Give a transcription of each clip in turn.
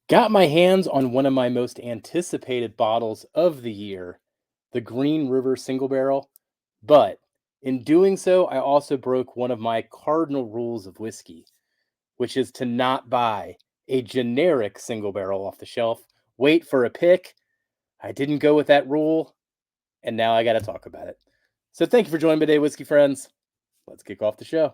Got my hands on one of my most anticipated bottles of the year, the Green River Single Barrel. But in doing so, I also broke one of my cardinal rules of whiskey, which is to not buy a generic single barrel off the shelf. Wait for a pick. I didn't go with that rule, and now I got to talk about it. So thank you for joining me today, whiskey friends. Let's kick off the show.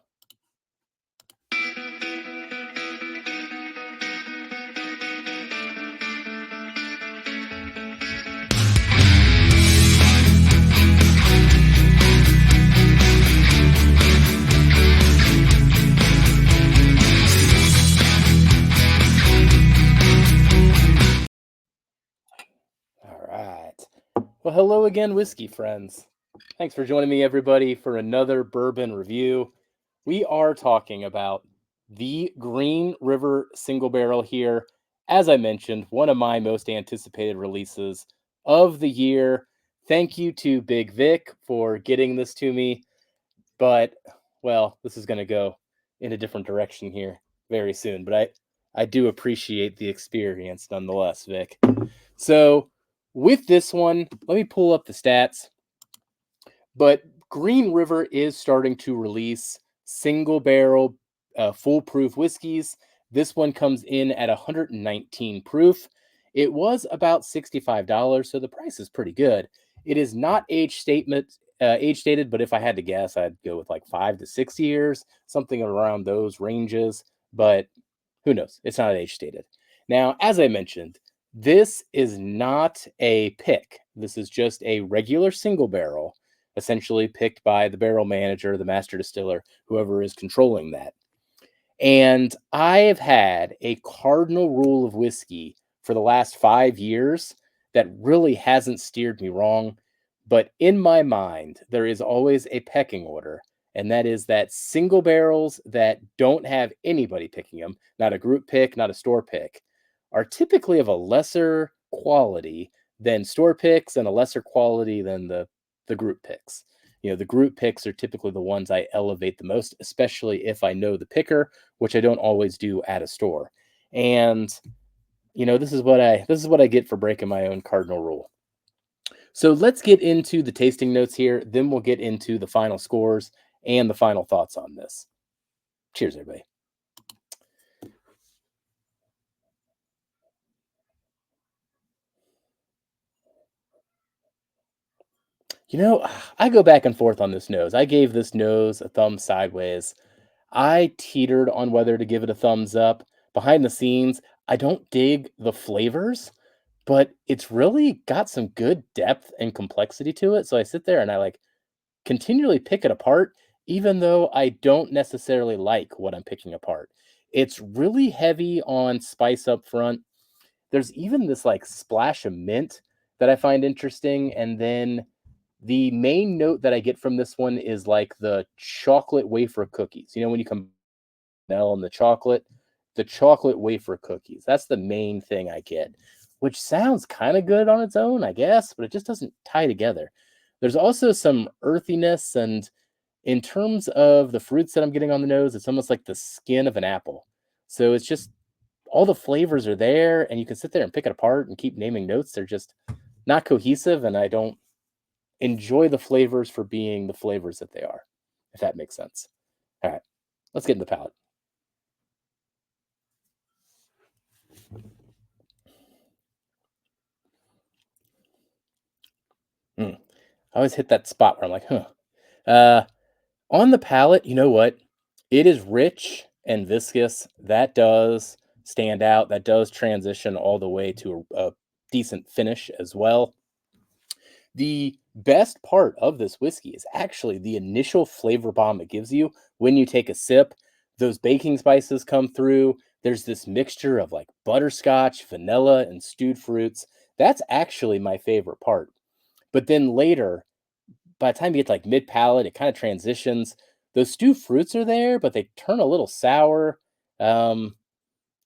All right. Well, hello again, whiskey friends. Thanks for joining me, everybody, for another bourbon review. We are talking about the Green River Single Barrel here. As I mentioned, one of my most anticipated releases of the year. Thank you to Big Vic for getting this to me. But, well, this is going to go in a different direction here very soon. But I do appreciate the experience nonetheless, Vic. So, with this one, let me pull up the stats. But Green River is starting to release single barrel foolproof whiskeys. This one comes in at 119 proof. It was about $65, so the price is pretty good. It is not age stated, but if I had to guess, I'd go with like 5 to 6 years, something around those ranges. But who knows? It's not age stated. Now, as I mentioned, this is not a pick. This is just a regular single barrel, essentially picked by the barrel manager, the master distiller, whoever is controlling that. And I have had a cardinal rule of whiskey for the last 5 years that really hasn't steered me wrong. But in my mind, there is always a pecking order, and that is that single barrels that don't have anybody picking them, not a group pick, not a store pick, are typically of a lesser quality than store picks and a lesser quality than the group picks. The group picks are typically the ones I elevate the most, especially if I know the picker, which I don't always do at a store. And this is what I get for breaking my own cardinal rule. So let's get into the tasting notes here, then we'll get into the final scores and the final thoughts on this. Cheers, everybody. I go back and forth on this nose. I gave this nose a thumb sideways. I teetered on whether to give it a thumbs up. Behind the scenes, I don't dig the flavors, but it's really got some good depth and complexity to it. So I sit there and I like continually pick it apart, even though I don't necessarily like what I'm picking apart. It's really heavy on spice up front. There's even this like splash of mint that I find interesting. And then the main note that I get from this one is like the chocolate wafer cookies. When you come on the chocolate wafer cookies. That's the main thing I get, which sounds kind of good on its own, I guess, but it just doesn't tie together. There's also some earthiness, and in terms of the fruits that I'm getting on the nose, it's almost like the skin of an apple. So it's just all the flavors are there, and you can sit there and pick it apart and keep naming notes. They're just not cohesive, and I don't enjoy the flavors for being the flavors that they are, if that makes sense. All right, let's get in the palate. Mm. I always hit that spot where I'm like, huh. Uh, on the palate, you know what? It is rich and viscous. That does stand out. That does transition all the way to a decent finish as well. The best part of this whiskey is actually the initial flavor bomb it gives you when you take a sip. Those baking spices come through. There's this mixture of like butterscotch, vanilla, and stewed fruits. That's actually my favorite part. But then later, by the time you get to like mid palate, it kind of transitions. Those stewed fruits are there, but they turn a little sour. Um,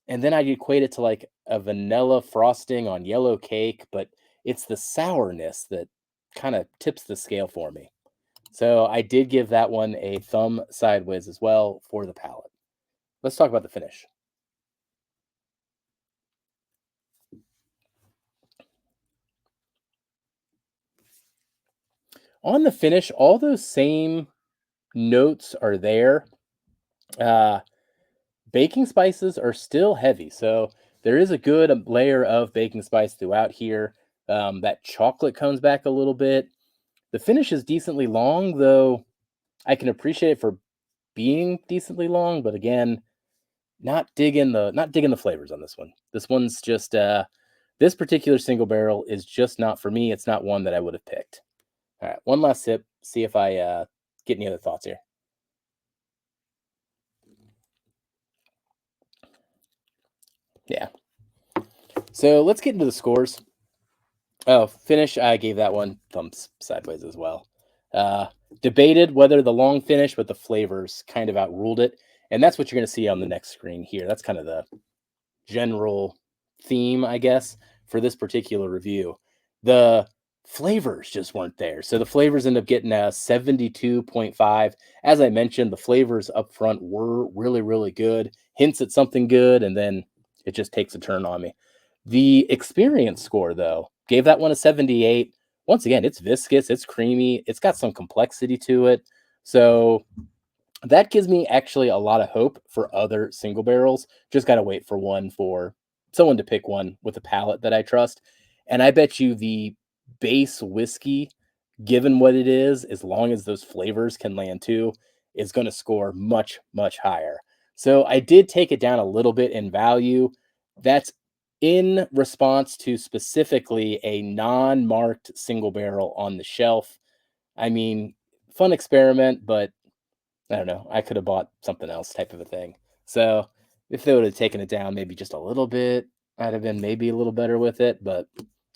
and then I equate it to like a vanilla frosting on yellow cake, but it's the sourness that kind of tips the scale for me. So I did give that one a thumb sideways as well for the palate. Let's talk about the finish. On the finish, all those same notes are there. Uh, Baking spices are still heavy, so there is a good layer of baking spice throughout here. That chocolate comes back a little bit. The finish is decently long, though I can appreciate it for being decently long, but again, not digging the flavors on this one. This one's just this particular single barrel is just not for me. It's not one that I would have picked. All right, one last sip. See if I get any other thoughts here. Yeah. So let's get into the scores. Oh, finish. I gave that one thumbs sideways as well. Debated whether the long finish, but the flavors kind of outruled it. And that's what you're going to see on the next screen here. That's kind of the general theme, I guess, for this particular review. The flavors just weren't there. So the flavors end up getting a 72.5. As I mentioned, the flavors up front were really, really good. Hints at something good, and then it just takes a turn on me. The experience score, though, gave that one a 78. Once again, it's viscous, it's creamy, it's got some complexity to it. So that gives me actually a lot of hope for other single barrels. Just got to wait for someone to pick one with a palate that I trust. And I bet you the base whiskey, given what it is, as long as those flavors can land too, is going to score much, much higher. So I did take it down a little bit in value. That's in response to specifically a non-marked single barrel on the shelf. I mean, fun experiment, but I don't know. I could have bought something else type of a thing. So if they would have taken it down maybe just a little bit, I'd have been maybe a little better with it, but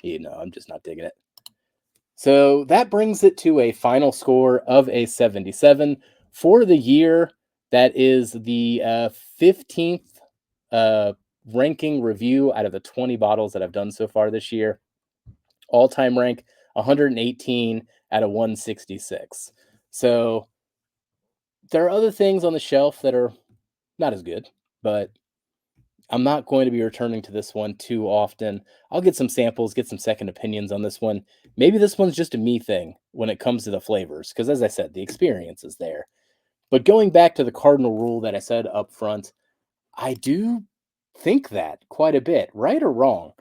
I'm just not digging it. So that brings it to a final score of a 77 for the year. That is the 15th ranking review out of the 20 bottles that I've done so far this year. All-time rank 118 out of 166. So there are other things on the shelf that are not as good, but I'm not going to be returning to this one too often. I'll get some samples, get some second opinions on this one. Maybe this one's just a me thing when it comes to the flavors, because as I said, the experience is there. But going back to the cardinal rule that I said up front, I do think that quite a bit, right or wrong.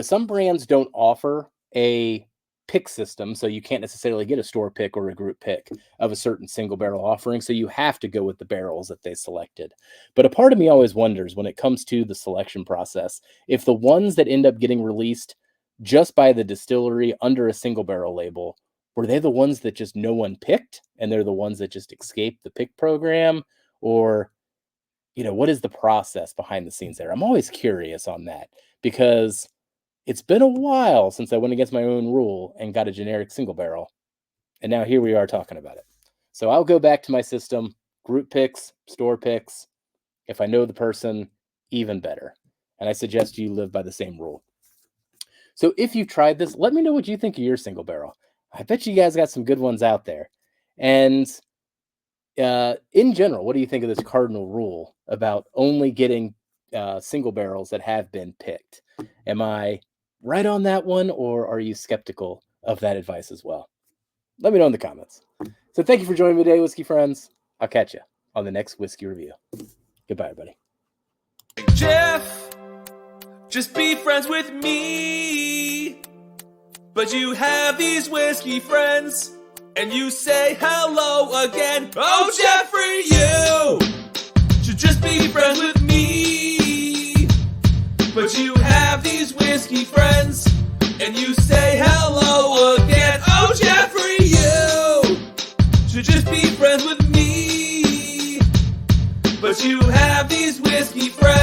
Some brands don't offer a pick system, so you can't necessarily get a store pick or a group pick of a certain single barrel offering, so you have to go with the barrels that they selected. But a part of me always wonders when it comes to the selection process, if the ones that end up getting released just by the distillery under a single barrel label, were they the ones that just no one picked and they're the ones that just escaped the pick program? Or what is the process behind the scenes there? I'm always curious on that, because it's been a while since I went against my own rule and got a generic single barrel. And now here we are talking about it. So I'll go back to my system, group picks, store picks. If I know the person, even better. And I suggest you live by the same rule. So if you've tried this, let me know what you think of your single barrel. I bet you guys got some good ones out there. And in general, what do you think of this cardinal rule about only getting single barrels that have been picked? Am I right on that one, or are you skeptical of that advice as well? Let me know in the comments. So thank you for joining me today, whiskey friends. I'll catch you on the next whiskey review. Goodbye, everybody. Jeff, just be friends with me. But you have these whiskey friends, and you say hello again. Oh, Jeffrey, you should just be friends with me. But you have these whiskey friends, and you say hello again. Oh, Jeffrey, you should just be friends with me. But you have these whiskey friends.